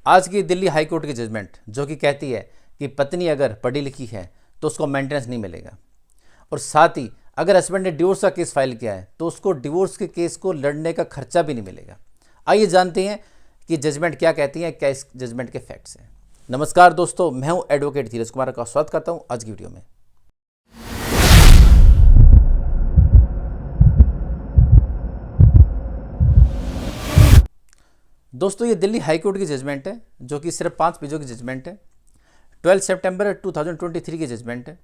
आज की Delhi high court की जजमेंट जो कि कहती है कि पत्नी अगर पढ़ी लिखी है तो उसको मेंटेनेंस नहीं मिलेगा, और साथ ही अगर हस्बैंड ने डिवोर्स का केस फाइल किया है तो उसको डिवोर्स के केस को लड़ने का खर्चा भी नहीं मिलेगा। आइए जानते हैं कि जजमेंट क्या कहती है, क्या इस जजमेंट के फैक्ट्स हैं। नमस्कार दोस्तों, मैं हूं एडवोकेट धीरज कुमार का स्वागत करता हूं आज की वीडियो में। दोस्तों, ये दिल्ली हाई कोर्ट की जजमेंट है जो कि सिर्फ 5 पेजों की जजमेंट है। 12 सितंबर 2023 की जजमेंट है।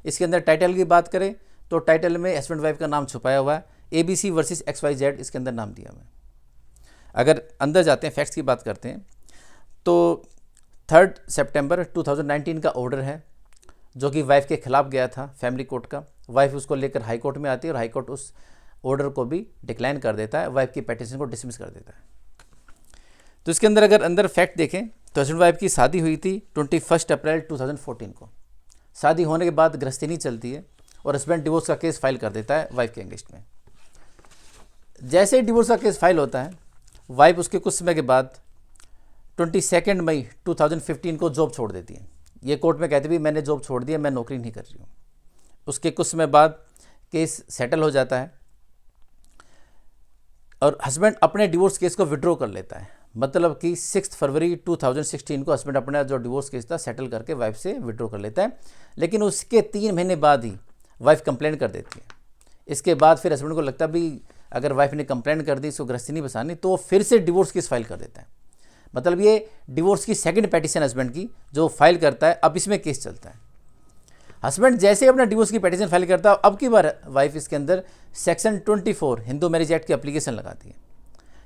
इसके अंदर टाइटल की बात करें तो टाइटल में हस्बैंड वाइफ का नाम छुपाया हुआ है, ABC वर्सेस XYZ इसके अंदर नाम दिया हुआ है। अगर अंदर जाते हैं, फैक्ट्स की बात करते हैं तो 3 सितंबर 2019 का ऑर्डर है जो कि वाइफ के खिलाफ गया था फैमिली कोर्ट का। वाइफ उसको लेकर हाई कोर्ट में आती है और हाई कोर्ट उस ऑर्डर को भी डिक्लाइन कर देता है, वाइफ की पिटीशन को डिसमिस कर देता है। तो इसके अंदर अगर अंदर फैक्ट देखें तो हस्बैंड वाइफ की शादी हुई थी 21 अप्रैल 2014 को। शादी होने के बाद गृहस्थी नहीं चलती है और हस्बैंड डिवोर्स का केस फाइल कर देता है वाइफ के अगेंस्ट में। जैसे ही डिवोर्स का केस फाइल होता है, वाइफ उसके कुछ समय के बाद 22 मई 2015 को जॉब छोड़ देती है। ये कोर्ट में कहती भी मैंने जॉब छोड़ दिया, मैं नौकरी नहीं कर रही हूँ। उसके कुछ समय बाद केस सेटल हो जाता है और हस्बैंड अपने डिवोर्स केस को विड्रॉ कर लेता है। मतलब कि 6 फरवरी 2016 को हस्बैंड अपना जो डिवोर्स केस था सेटल करके वाइफ से विड्रॉ कर लेता है। लेकिन उसके 3 महीने बाद ही वाइफ कंप्लेंट कर देती है। इसके बाद फिर हस्बैंड को लगता भी अगर वाइफ ने कंप्लेंट कर दी, इसको गृहस्थी नहीं बसानी, तो वो फिर से डिवोर्स केस फाइल कर देता है। मतलब ये डिवोर्स की सेकंड पिटीशन हस्बैंड की जो फाइल करता है, अब इसमें केस चलता है। हस्बैंड जैसे ही अपना डिवोर्स की पिटीशन फाइल करता है, अब की बार वाइफ इसके अंदर सेक्शन 24 हिंदू मैरिज एक्ट की एप्लीकेशन लगाती है।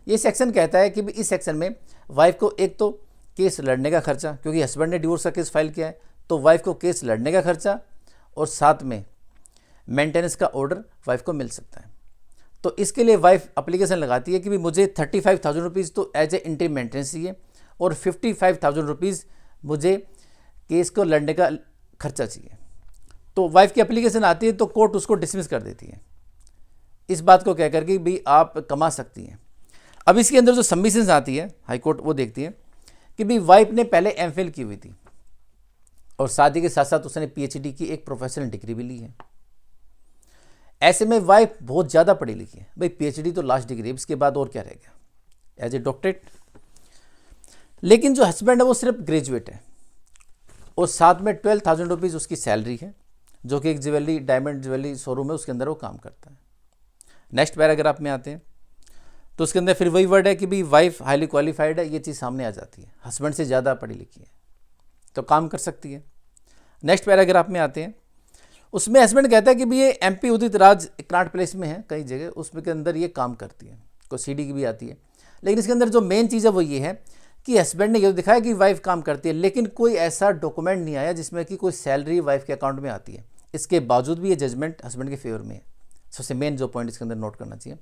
ये सेक्शन कहता है कि इस सेक्शन में वाइफ को एक तो केस लड़ने का खर्चा, क्योंकि हस्बैंड ने डिवोर्स का केस फाइल किया है तो वाइफ को केस लड़ने का खर्चा और साथ में मेंटेनेंस का ऑर्डर वाइफ को मिल सकता है। तो इसके लिए वाइफ एप्लीकेशन लगाती है कि मुझे 35,000 रुपीज़ तो एज ए इंटरिम मेंटेनेंस चाहिए और 55,000 रुपीज़ मुझे केस को लड़ने का खर्चा चाहिए। तो वाइफ की एप्लीकेशन आती है तो कोर्ट उसको डिसमिस कर देती है, इस बात को कहकर कि भाई आप कमा सकती हैं। अब इसके अंदर जो सबमिशंस आती है हाई कोर्ट वो देखती है कि भाई वाइफ ने पहले MPhil की हुई थी और शादी के साथ साथ उसने PhD की एक प्रोफेशनल डिग्री भी ली है। ऐसे में वाइफ बहुत ज़्यादा पढ़ी लिखी है। भाई PhD तो लास्ट डिग्री है, इसके बाद और क्या रहेगा, एज ए डॉक्टरेट। लेकिन जो हस्बैंड है वो सिर्फ ग्रेजुएट है और साथ में 12,000 रुपीज़ उसकी सैलरी है, जो कि एक ज्वेलरी डायमंड ज्वेलरी शोरूम है, उसके अंदर वो काम करता है। नेक्स्ट पैराग्राफ में आते हैं तो उसके अंदर फिर वही वर्ड है कि भाई वाइफ हाईली क्वालिफाइड है, ये चीज़ सामने आ जाती है, हस्बैंड से ज़्यादा पढ़ी लिखी है तो काम कर सकती है। नेक्स्ट पैराग्राफ में आते हैं, उसमें हस्बैंड कहता है कि भाई ये MP Udit Raj Connaught place में है कई जगह, उसमें के अंदर ये काम करती है, कोई CD की भी आती है। लेकिन इसके अंदर जो मेन चीज़ है वो ये है कि हस्बैंड ने ये दिखाया कि वाइफ काम करती है, लेकिन कोई ऐसा डॉक्यूमेंट नहीं आया जिसमें कि कोई सैलरी वाइफ के अकाउंट में आती है। इसके बावजूद भी ये जजमेंट हस्बैंड के फेवर में है। सबसे मेन जो पॉइंट इसके अंदर नोट करना चाहिए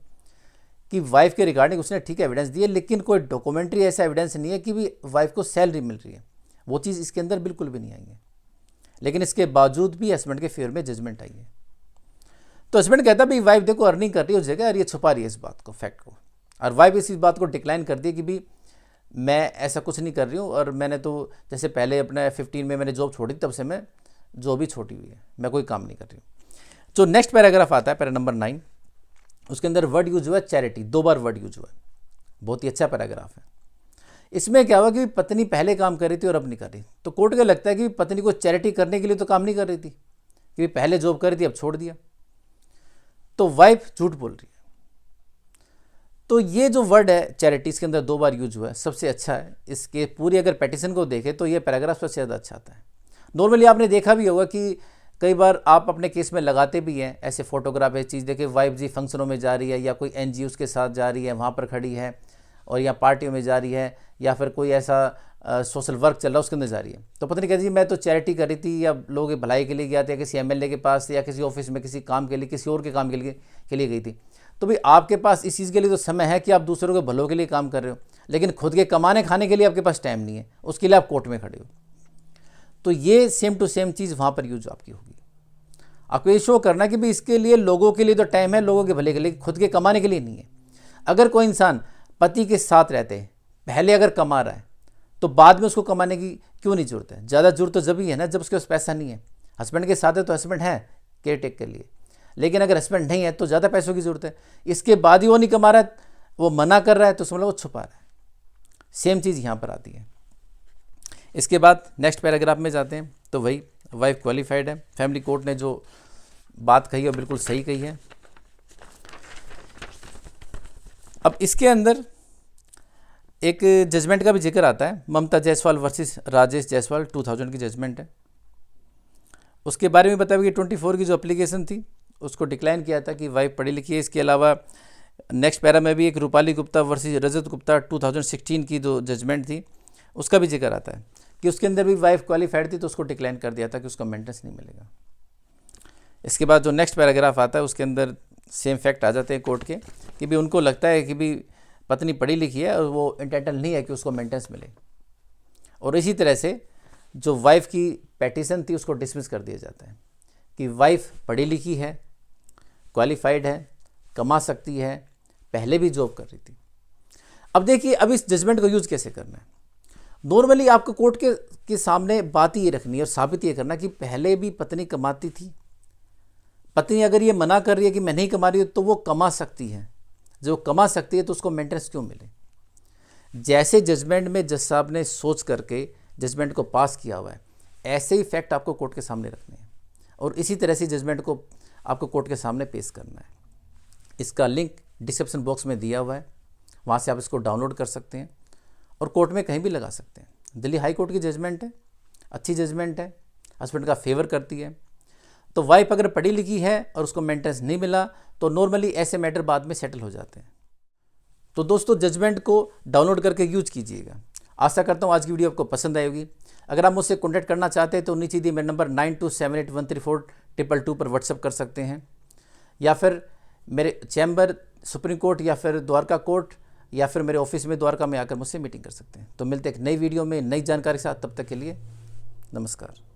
कि वाइफ के रिगार्डिंग उसने ठीक एविडेंस दिए, लेकिन कोई डॉक्यूमेंट्री ऐसा एविडेंस नहीं है कि भी वाइफ को सैलरी मिल रही है, वो चीज़ इसके अंदर बिल्कुल भी नहीं आई है। लेकिन इसके बावजूद भी हस्बैंड के फेवर में जजमेंट आई है। तो हस्बैंड कहता है भाई वाइफ देखो अर्निंग कर रही है उस जगह और ये छुपा रही है इस बात को, फैक्ट को, और वाइफ इस बात को डिक्लाइन कर दी कि भाई मैं ऐसा कुछ नहीं कर रही हूँ और मैंने तो जैसे पहले अपने 15 में मैंने जॉब छोड़ी तब से मैं जॉब भी छोटी हुई है, मैं कोई काम नहीं कर रही हूँ। जो नेक्स्ट पैराग्राफ आता है पैरा नंबर 9, उसके अंदर वर्ड यूज हुआ है चैरिटी, 2 बार वर्ड यूज हुआ है, बहुत ही अच्छा पैराग्राफ है। इसमें क्या हुआ कि पत्नी पहले काम कर रही थी और अब नहीं कर रही, तो कोर्ट को लगता है कि पत्नी को चैरिटी करने के लिए तो काम नहीं कर रही थी, कि पहले जॉब कर रही थी अब छोड़ दिया, तो वाइफ झूठ बोल रही है। तो ये जो वर्ड है चैरिटी इसके अंदर 2 बार यूज हुआ है, सबसे अच्छा है। इसके पूरी अगर पिटीशन को देखें तो ये पैराग्राफ सबसे ज़्यादा अच्छा आता है। नॉर्मली आपने देखा भी होगा कि कई बार आप अपने केस में लगाते भी हैं ऐसे फोटोग्राफ है चीज़ देखे, वाइफ जी फंक्शनों में जा रही है या कोई NGOs के साथ जा रही है, वहाँ पर खड़ी है, और या पार्टियों में जा रही है, या फिर कोई ऐसा सोशल वर्क चल रहा है उसके अंदर जा रही है, तो पत्नी कहती है मैं तो चैरिटी कर रही थी या लोगों की भलाई के लिए गया था, या किसी MLA के पास या किसी ऑफिस में किसी काम के लिए, किसी और के काम के लिए गई थी। तो भाई आपके पास इस चीज़ के लिए तो समय है कि आप दूसरों के भलों के लिए काम कर रहे हो, लेकिन खुद के कमाने खाने के लिए आपके पास टाइम नहीं है, उसके लिए आप कोर्ट में खड़े हो। तो ये सेम टू सेम चीज़ वहाँ पर यूज आपकी होगी। आपको ये शो करना कि भाई इसके लिए लोगों के लिए तो टाइम है, लोगों के भले के लिए, खुद के कमाने के लिए नहीं है। अगर कोई इंसान पति के साथ रहते हैं, पहले अगर कमा रहा है तो बाद में उसको कमाने की क्यों नहीं जरूरत है? ज़्यादा जरूरत तो जब ही है ना जब उसके पास पैसा नहीं है। हस्बैंड के साथ है तो हस्बैंड है केयर टेक के लिए, लेकिन अगर हस्बैंड नहीं है तो ज़्यादा पैसों की ज़रूरत है। इसके बाद ही वो नहीं कमा रहा है, वो मना कर रहा है, तो समझ लो वो छुपा रहा है। सेम चीज़ यहाँ पर आती है। इसके बाद नेक्स्ट पैराग्राफ में जाते हैं, तो वही वाइफ क्वालिफाइड है। फैमिली कोर्ट ने जो बात कही है बिल्कुल सही कही है। अब इसके अंदर एक जजमेंट का भी जिक्र आता है, ममता जायसवाल वर्सेस राजेश जायसवाल 2000 की जजमेंट है। उसके बारे में बताया कि 24 की जो एप्लीकेशन थी उसको डिक्लाइन किया था कि वाइफ पढ़ी लिखी है। इसके अलावा नेक्स्ट पैरा में भी एक रूपाली गुप्ता वर्सेस रजत गुप्ता 2016 की जो जजमेंट थी उसका भी जिक्र आता है कि उसके अंदर भी वाइफ क्वालिफाइड थी, तो उसको डिक्लाइन कर दिया था कि उसको मेंटेनेंस नहीं मिलेगा। इसके बाद जो नेक्स्ट पैराग्राफ आता है उसके अंदर सेम फैक्ट आ जाते हैं कोर्ट के कि भी उनको लगता है कि भी पत्नी पढ़ी लिखी है और वो इंटाइटल नहीं है कि उसको मेंटेनेंस मिले, और इसी तरह से जो वाइफ की पेटिशन थी उसको डिसमिस कर दिया जाता है कि वाइफ पढ़ी लिखी है, क्वालिफाइड है, कमा सकती है, पहले भी जॉब कर रही थी। अब देखिए अब इस जजमेंट को यूज़ कैसे करना है। नॉर्मली आपको कोर्ट के सामने बात ये रखनी है और साबित ये करना कि पहले भी पत्नी कमाती थी। पत्नी अगर ये मना कर रही है कि मैं नहीं कमा रही हूँ तो वो कमा सकती है, जो कमा सकती है तो उसको मेंटेनेंस क्यों मिले। जैसे जजमेंट में जज साहब ने सोच करके जजमेंट को पास किया हुआ है, ऐसे ही फैक्ट आपको कोर्ट के सामने रखने हैं और इसी तरह से जजमेंट को आपको कोर्ट के सामने पेश करना है। इसका लिंक डिस्क्रिप्शन बॉक्स में दिया हुआ है, वहाँ से आप इसको डाउनलोड कर सकते हैं और कोर्ट में कहीं भी लगा सकते हैं। दिल्ली हाई कोर्ट की जजमेंट है, अच्छी जजमेंट है, हस्बैंड का फेवर करती है। तो वाइफ अगर पढ़ी लिखी है और उसको मेंटेनेंस नहीं मिला तो नॉर्मली ऐसे मैटर बाद में सेटल हो जाते हैं। तो दोस्तों जजमेंट को डाउनलोड करके यूज कीजिएगा। आशा करता हूँ आज की वीडियो आपको पसंद आएगी। अगर आप मुझसे कॉन्टैक्ट करना चाहते हैं तो नीचे दिए मेरे नंबर 9278134222 पर व्हाट्सअप कर सकते हैं, या फिर मेरे चैम्बर सुप्रीम कोर्ट या फिर द्वारका कोर्ट या फिर मेरे ऑफिस में द्वारका में आकर मुझसे मीटिंग कर सकते हैं। तो मिलते हैं एक नई वीडियो में नई जानकारी के साथ, तब तक के लिए नमस्कार।